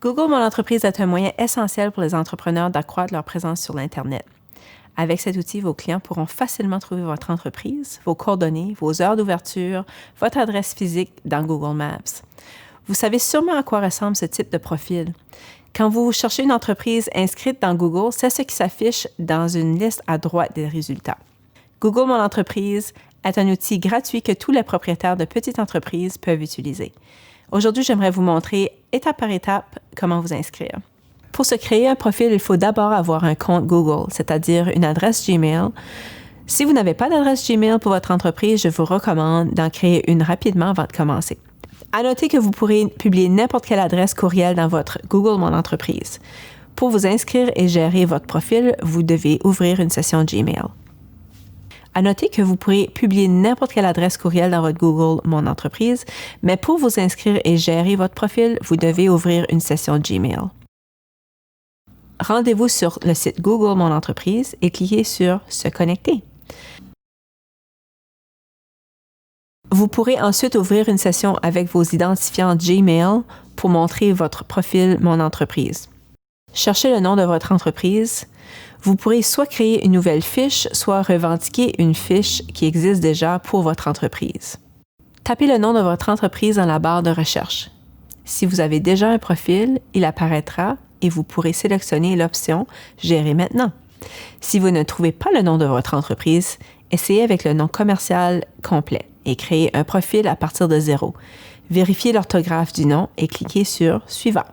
Google Mon Entreprise est un moyen essentiel pour les entrepreneurs d'accroître leur présence sur l'Internet. Avec cet outil, vos clients pourront facilement trouver votre entreprise, vos coordonnées, vos heures d'ouverture, votre adresse physique dans Google Maps. Vous savez sûrement à quoi ressemble ce type de profil. Quand vous cherchez une entreprise inscrite dans Google, c'est ce qui s'affiche dans une liste à droite des résultats. Google Mon Entreprise est un outil gratuit que tous les propriétaires de petites entreprises peuvent utiliser. Aujourd'hui, j'aimerais vous montrer étape par étape comment vous inscrire. Pour se créer un profil, il faut d'abord avoir un compte Google, c'est-à-dire une adresse Gmail. Si vous n'avez pas d'adresse Gmail pour votre entreprise, je vous recommande d'en créer une rapidement avant de commencer. À noter que vous pourrez publier n'importe quelle adresse courriel dans votre Google Mon Entreprise. Pour vous inscrire et gérer votre profil, vous devez ouvrir une session Gmail. À noter que vous pourrez publier n'importe quelle adresse courriel dans votre Google Mon Entreprise, mais pour vous inscrire et gérer votre profil, vous devez ouvrir une session Gmail. Rendez-vous sur le site Google Mon Entreprise et cliquez sur « Se connecter ». Vous pourrez ensuite ouvrir une session avec vos identifiants Gmail pour montrer votre profil Mon Entreprise. Cherchez le nom de votre entreprise. Vous pourrez soit créer une nouvelle fiche, soit revendiquer une fiche qui existe déjà pour votre entreprise. Tapez le nom de votre entreprise dans la barre de recherche. Si vous avez déjà un profil, il apparaîtra et vous pourrez sélectionner l'option « Gérer maintenant ». Si vous ne trouvez pas le nom de votre entreprise, essayez avec le nom commercial complet et créez un profil à partir de zéro. Vérifiez l'orthographe du nom et cliquez sur « Suivant ».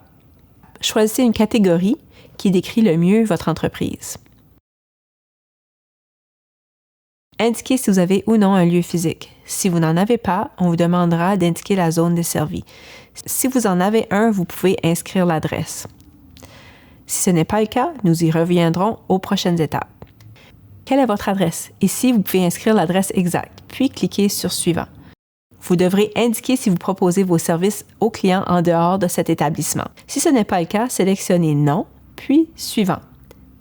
Choisissez une catégorie qui décrit le mieux votre entreprise. Indiquez si vous avez ou non un lieu physique. Si vous n'en avez pas, on vous demandera d'indiquer la zone desservie. Si vous en avez un, vous pouvez inscrire l'adresse. Si ce n'est pas le cas, nous y reviendrons aux prochaines étapes. Quelle est votre adresse? Ici, vous pouvez inscrire l'adresse exacte, puis cliquez sur « Suivant ». Vous devrez indiquer si vous proposez vos services aux clients en dehors de cet établissement. Si ce n'est pas le cas, sélectionnez « Non », puis « Suivant ».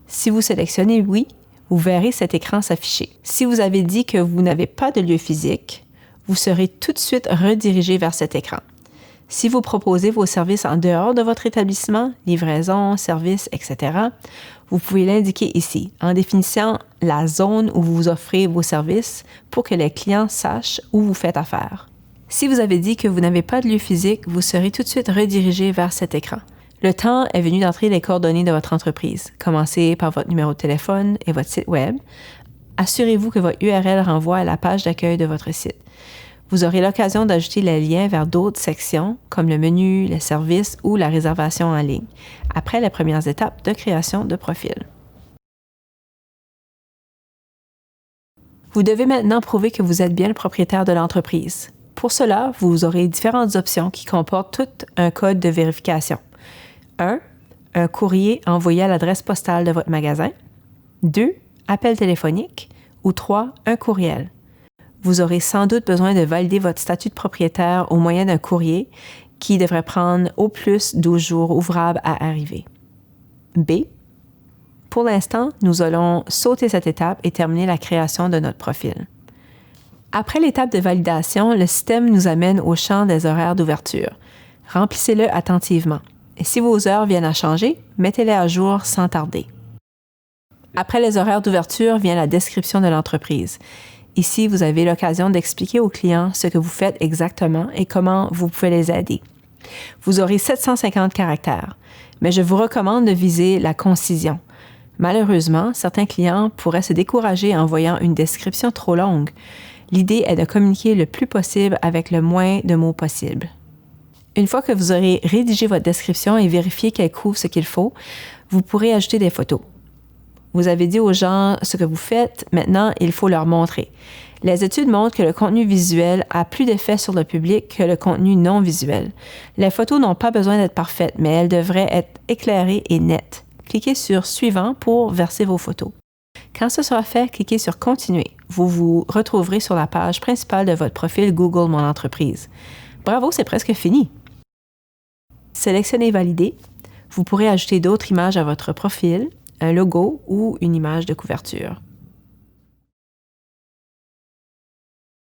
Si vous sélectionnez « Oui », vous verrez cet écran s'afficher. Si vous avez dit que vous n'avez pas de lieu physique, vous serez tout de suite redirigé vers cet écran. Si vous proposez vos services en dehors de votre établissement, livraison, services, etc., vous pouvez l'indiquer ici, en définissant la zone où vous offrez vos services pour que les clients sachent où vous faites affaire. Si vous avez dit que vous n'avez pas de lieu physique, vous serez tout de suite redirigé vers cet écran. Le temps est venu d'entrer les coordonnées de votre entreprise. Commencez par votre numéro de téléphone et votre site Web. Assurez-vous que votre URL renvoie à la page d'accueil de votre site. Vous aurez l'occasion d'ajouter les liens vers d'autres sections, comme le menu, les services ou la réservation en ligne, après les premières étapes de création de profil. Vous devez maintenant prouver que vous êtes bien le propriétaire de l'entreprise. Pour cela, vous aurez différentes options qui comportent tout un code de vérification. 1. Un courrier envoyé à l'adresse postale de votre magasin. 2. Appel téléphonique. Ou 3. Un courriel. Vous aurez sans doute besoin de valider votre statut de propriétaire au moyen d'un courrier qui devrait prendre au plus 12 jours ouvrables à arriver. B. Pour l'instant, nous allons sauter cette étape et terminer la création de notre profil. Après l'étape de validation, le système nous amène au champ des horaires d'ouverture. Remplissez-le attentivement. Et si vos heures viennent à changer, mettez-les à jour sans tarder. Après les horaires d'ouverture vient la description de l'entreprise. Ici, vous avez l'occasion d'expliquer aux clients ce que vous faites exactement et comment vous pouvez les aider. Vous aurez 750 caractères, mais je vous recommande de viser la concision. Malheureusement, certains clients pourraient se décourager en voyant une description trop longue. L'idée est de communiquer le plus possible avec le moins de mots possible. Une fois que vous aurez rédigé votre description et vérifié qu'elle couvre ce qu'il faut, vous pourrez ajouter des photos. Vous avez dit aux gens ce que vous faites, maintenant il faut leur montrer. Les études montrent que le contenu visuel a plus d'effet sur le public que le contenu non visuel. Les photos n'ont pas besoin d'être parfaites, mais elles devraient être éclairées et nettes. Cliquez sur « Suivant » pour verser vos photos. Quand ce sera fait, cliquez sur « Continuer ». Vous vous retrouverez sur la page principale de votre profil Google Mon Entreprise. Bravo, c'est presque fini! Sélectionnez « Valider ». Vous pourrez ajouter d'autres images à votre profil, un logo ou une image de couverture.